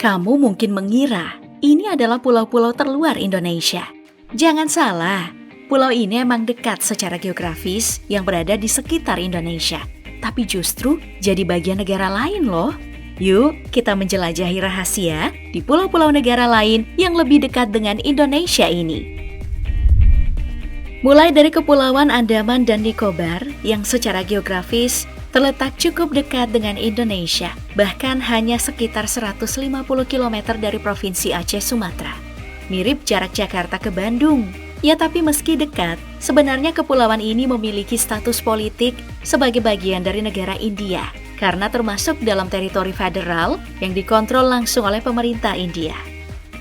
Kamu mungkin mengira ini adalah pulau-pulau terluar Indonesia. Jangan salah, pulau ini emang dekat secara geografis yang berada di sekitar Indonesia. Tapi justru jadi bagian negara lain loh. Yuk, kita menjelajahi rahasia di pulau-pulau negara lain yang lebih dekat dengan Indonesia ini. Mulai dari Kepulauan Andaman dan Nicobar yang secara geografis terletak cukup dekat dengan Indonesia, bahkan hanya sekitar 150 km dari Provinsi Aceh, Sumatera. Mirip jarak Jakarta ke Bandung. Ya tapi meski dekat, sebenarnya kepulauan ini memiliki status politik sebagai bagian dari negara India, karena termasuk dalam teritori federal yang dikontrol langsung oleh pemerintah India.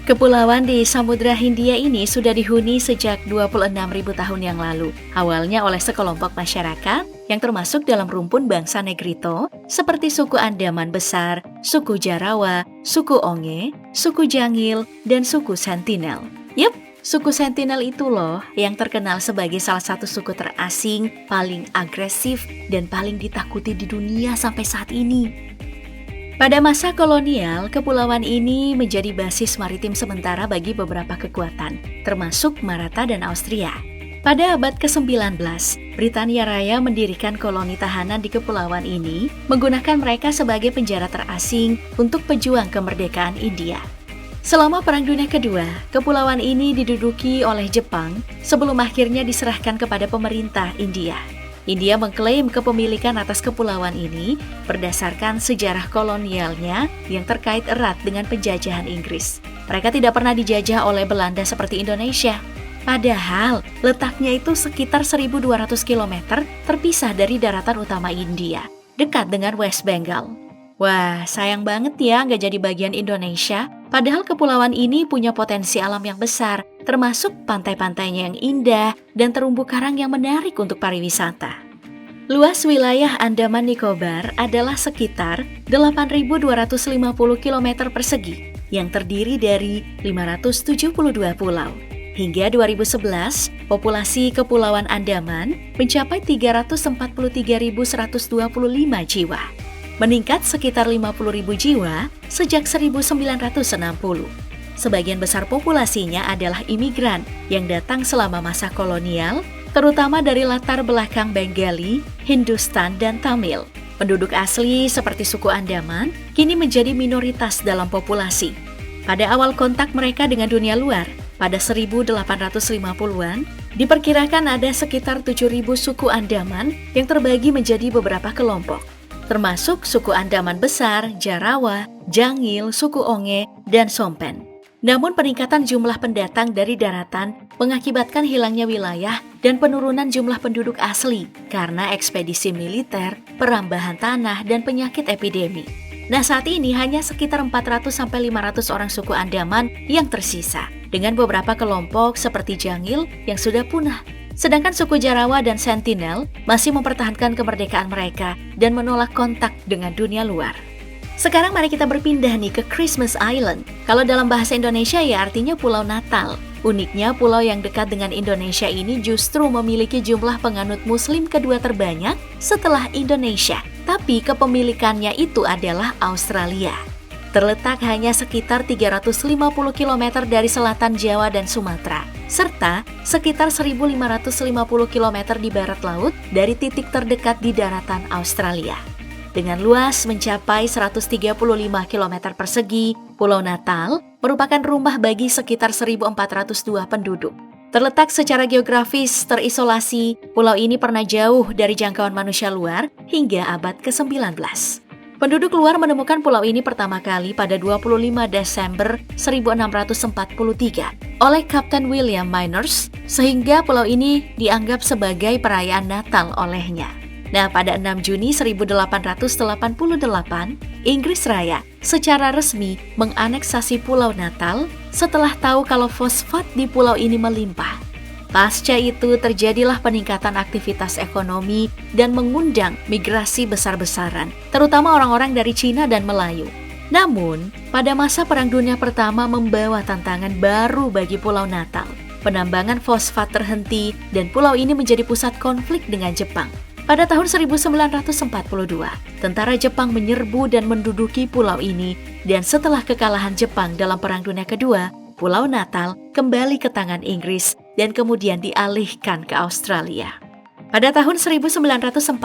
Kepulauan di Samudra Hindia ini sudah dihuni sejak 26.000 tahun yang lalu, awalnya oleh sekelompok masyarakat yang termasuk dalam rumpun bangsa Negrito seperti suku Andaman Besar, suku Jarawa, suku Onge, suku Jangil, dan suku Sentinel. Yup, suku Sentinel itu loh yang terkenal sebagai salah satu suku terasing, paling agresif, dan paling ditakuti di dunia sampai saat ini. Pada masa kolonial, kepulauan ini menjadi basis maritim sementara bagi beberapa kekuatan, termasuk Maratha dan Austria. Pada abad ke-19, Britania Raya mendirikan koloni tahanan di kepulauan ini, menggunakan mereka sebagai penjara terasing untuk pejuang kemerdekaan India. Selama Perang Dunia Kedua, kepulauan ini diduduki oleh Jepang sebelum akhirnya diserahkan kepada pemerintah India. India mengklaim kepemilikan atas kepulauan ini berdasarkan sejarah kolonialnya yang terkait erat dengan penjajahan Inggris. Mereka tidak pernah dijajah oleh Belanda seperti Indonesia. Padahal letaknya itu sekitar 1.200 km terpisah dari daratan utama India, dekat dengan West Bengal. Wah, sayang banget ya nggak jadi bagian Indonesia. Padahal kepulauan ini punya potensi alam yang besar, termasuk pantai-pantainya yang indah dan terumbu karang yang menarik untuk pariwisata. Luas wilayah Andaman Nicobar adalah sekitar 8.250 km persegi, yang terdiri dari 572 pulau. Hingga 2011, populasi Kepulauan Andaman mencapai 343.125 jiwa. Meningkat sekitar 50.000 jiwa sejak 1960. Sebagian besar populasinya adalah imigran yang datang selama masa kolonial, terutama dari latar belakang Bengali, Hindustan, dan Tamil. Penduduk asli seperti suku Andaman kini menjadi minoritas dalam populasi. Pada awal kontak mereka dengan dunia luar, pada 1850-an, diperkirakan ada sekitar 7.000 suku Andaman yang terbagi menjadi beberapa kelompok, termasuk suku Andaman Besar, Jarawa, Jangil, suku Onge, dan Sompen. Namun peningkatan jumlah pendatang dari daratan mengakibatkan hilangnya wilayah dan penurunan jumlah penduduk asli karena ekspedisi militer, perambahan tanah, dan penyakit epidemi. Nah saat ini hanya sekitar 400-500 orang suku Andaman yang tersisa, dengan beberapa kelompok seperti Jangil yang sudah punah. Sedangkan suku Jarawa dan Sentinel masih mempertahankan kemerdekaan mereka dan menolak kontak dengan dunia luar. Sekarang mari kita berpindah nih ke Christmas Island. Kalau dalam bahasa Indonesia ya artinya Pulau Natal. Uniknya pulau yang dekat dengan Indonesia ini justru memiliki jumlah penganut muslim kedua terbanyak setelah Indonesia. Tapi kepemilikannya itu adalah Australia. Terletak hanya sekitar 350 km dari selatan Jawa dan Sumatera, serta sekitar 1.550 km di barat laut dari titik terdekat di daratan Australia. Dengan luas mencapai 135 km persegi, Pulau Natal merupakan rumah bagi sekitar 1.402 penduduk. Terletak secara geografis terisolasi, pulau ini pernah jauh dari jangkauan manusia luar hingga abad ke-19. Penduduk luar menemukan pulau ini pertama kali pada 25 Desember 1643 oleh Kapten William Myners, sehingga pulau ini dianggap sebagai perayaan Natal olehnya. Nah, pada 6 Juni 1888, Inggris Raya secara resmi menganeksasi Pulau Natal setelah tahu kalau fosfat di pulau ini melimpah. Pasca itu terjadilah peningkatan aktivitas ekonomi dan mengundang migrasi besar-besaran, terutama orang-orang dari Cina dan Melayu. Namun, pada masa Perang Dunia Pertama membawa tantangan baru bagi Pulau Natal. Penambangan fosfat terhenti dan pulau ini menjadi pusat konflik dengan Jepang. Pada tahun 1942, tentara Jepang menyerbu dan menduduki pulau ini, dan setelah kekalahan Jepang dalam Perang Dunia Kedua, Pulau Natal kembali ke tangan Inggris dan kemudian dialihkan ke Australia. Pada tahun 1949,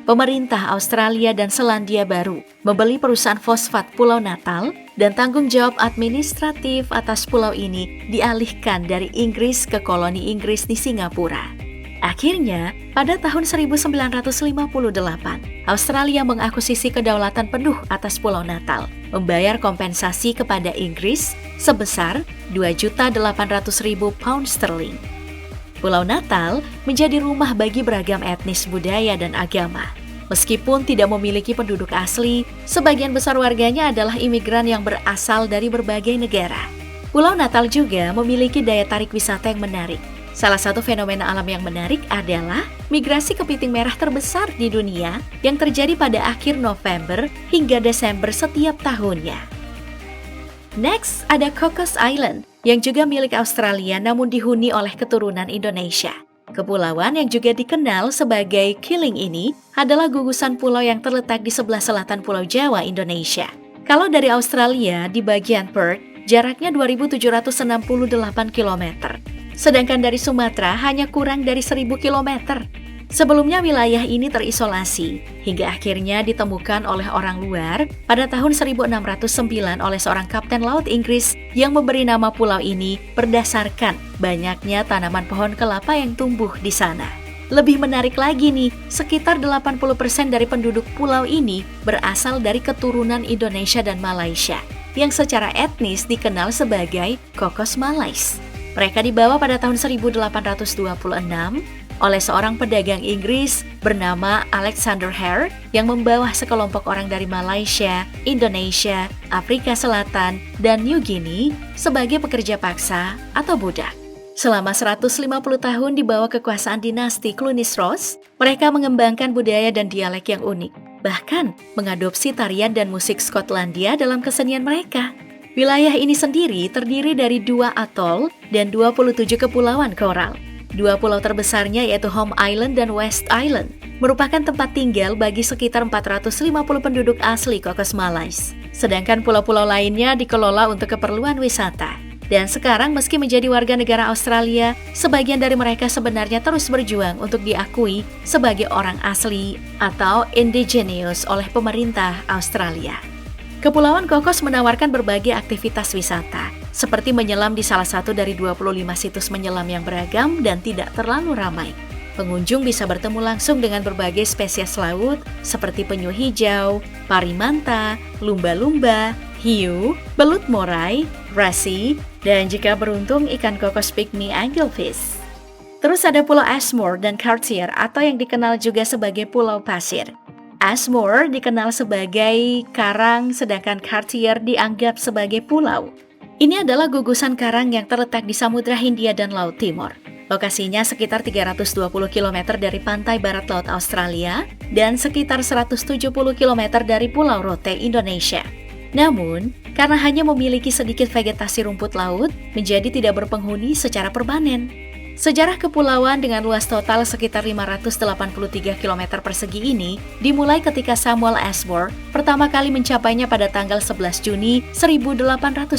pemerintah Australia dan Selandia Baru membeli perusahaan fosfat Pulau Natal dan tanggung jawab administratif atas pulau ini dialihkan dari Inggris ke koloni Inggris di Singapura. Akhirnya, pada tahun 1958, Australia mengakuisisi kedaulatan penuh atas Pulau Natal, membayar kompensasi kepada Inggris sebesar 2.800.000 pound sterling. Pulau Natal menjadi rumah bagi beragam etnis, budaya, dan agama. Meskipun tidak memiliki penduduk asli, sebagian besar warganya adalah imigran yang berasal dari berbagai negara. Pulau Natal juga memiliki daya tarik wisata yang menarik. Salah satu fenomena alam yang menarik adalah migrasi kepiting merah terbesar di dunia yang terjadi pada akhir November hingga Desember setiap tahunnya. Next, ada Cocos Island yang juga milik Australia namun dihuni oleh keturunan Indonesia. Kepulauan yang juga dikenal sebagai Kiling ini adalah gugusan pulau yang terletak di sebelah selatan Pulau Jawa, Indonesia. Kalau dari Australia, di bagian Perth, jaraknya 2.768 km. Sedangkan dari Sumatera hanya kurang dari 1.000 km. Sebelumnya wilayah ini terisolasi, hingga akhirnya ditemukan oleh orang luar pada tahun 1609 oleh seorang kapten laut Inggris yang memberi nama pulau ini berdasarkan banyaknya tanaman pohon kelapa yang tumbuh di sana. Lebih menarik lagi nih, sekitar 80% dari penduduk pulau ini berasal dari keturunan Indonesia dan Malaysia, yang secara etnis dikenal sebagai Cocos Malais. Mereka dibawa pada tahun 1826 oleh seorang pedagang Inggris bernama Alexander Hare yang membawa sekelompok orang dari Malaysia, Indonesia, Afrika Selatan, dan New Guinea sebagai pekerja paksa atau budak. Selama 150 tahun di bawah kekuasaan dinasti Clunies Ross, mereka mengembangkan budaya dan dialek yang unik, bahkan mengadopsi tarian dan musik Skotlandia dalam kesenian mereka. Wilayah ini sendiri terdiri dari 2 atol dan 27 kepulauan koral. 2 pulau terbesarnya yaitu Home Island dan West Island merupakan tempat tinggal bagi sekitar 450 penduduk asli Cocos Malais. Sedangkan pulau-pulau lainnya dikelola untuk keperluan wisata. Dan sekarang meski menjadi warga negara Australia, sebagian dari mereka sebenarnya terus berjuang untuk diakui sebagai orang asli atau indigenous oleh pemerintah Australia. Kepulauan Cocos menawarkan berbagai aktivitas wisata, seperti menyelam di salah satu dari 25 situs menyelam yang beragam dan tidak terlalu ramai. Pengunjung bisa bertemu langsung dengan berbagai spesies laut, seperti penyu hijau, parimanta, lumba-lumba, hiu, belut morai, rasi, dan jika beruntung ikan kokos pygmy anglefish. Terus ada Pulau Ashmore dan Cartier atau yang dikenal juga sebagai Pulau Pasir. Ashmore dikenal sebagai karang, sedangkan Cartier dianggap sebagai pulau. Ini adalah gugusan karang yang terletak di Samudra Hindia dan Laut Timur. Lokasinya sekitar 320 km dari pantai barat Laut Australia dan sekitar 170 km dari Pulau Rote, Indonesia. Namun, karena hanya memiliki sedikit vegetasi rumput laut, menjadi tidak berpenghuni secara permanen. Sejarah kepulauan dengan luas total sekitar 583 km persegi ini dimulai ketika Samuel Ashmore pertama kali mencapainya pada tanggal 11 Juni 1811.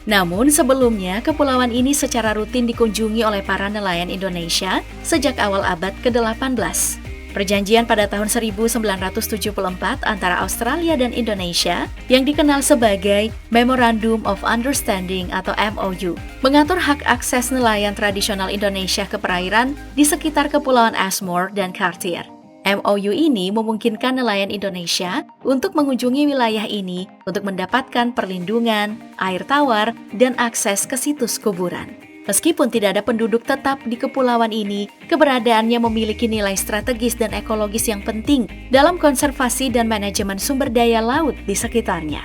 Namun sebelumnya, kepulauan ini secara rutin dikunjungi oleh para nelayan Indonesia sejak awal abad ke-18. Perjanjian pada tahun 1974 antara Australia dan Indonesia yang dikenal sebagai Memorandum of Understanding atau MOU mengatur hak akses nelayan tradisional Indonesia ke perairan di sekitar Kepulauan Ashmore dan Cartier. MOU ini memungkinkan nelayan Indonesia untuk mengunjungi wilayah ini untuk mendapatkan perlindungan, air tawar, dan akses ke situs kuburan. Meskipun tidak ada penduduk tetap di kepulauan ini, keberadaannya memiliki nilai strategis dan ekologis yang penting dalam konservasi dan manajemen sumber daya laut di sekitarnya.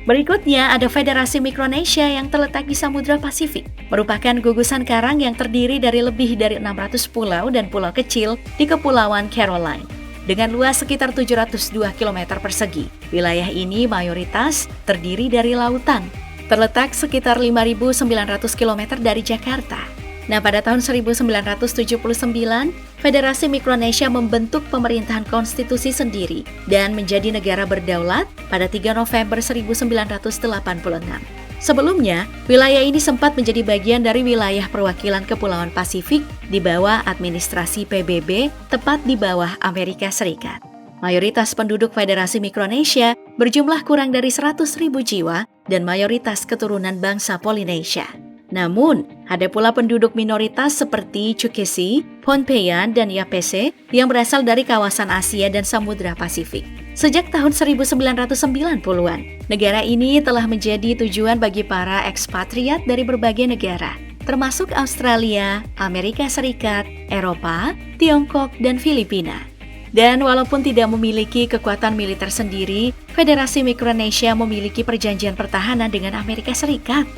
Berikutnya ada Federasi Micronesia yang terletak di Samudra Pasifik, merupakan gugusan karang yang terdiri dari lebih dari 600 pulau dan pulau kecil di Kepulauan Caroline. Dengan luas sekitar 702 km persegi, wilayah ini mayoritas terdiri dari lautan. Terletak sekitar 5.900 km dari Jakarta. Nah, pada tahun 1979, Federasi Mikronesia membentuk pemerintahan konstitusi sendiri dan menjadi negara berdaulat pada 3 November 1986. Sebelumnya, wilayah ini sempat menjadi bagian dari wilayah perwakilan Kepulauan Pasifik di bawah administrasi PBB, tepat di bawah Amerika Serikat. Mayoritas penduduk Federasi Mikronesia berjumlah kurang dari 100.000 jiwa dan mayoritas keturunan bangsa Polinesia. Namun, ada pula penduduk minoritas seperti Cukesi, Pohnpeian, dan Yapese yang berasal dari kawasan Asia dan Samudra Pasifik. Sejak tahun 1990-an, negara ini telah menjadi tujuan bagi para ekspatriat dari berbagai negara, termasuk Australia, Amerika Serikat, Eropa, Tiongkok, dan Filipina. Dan walaupun tidak memiliki kekuatan militer sendiri, Federasi Mikronesia memiliki perjanjian pertahanan dengan Amerika Serikat.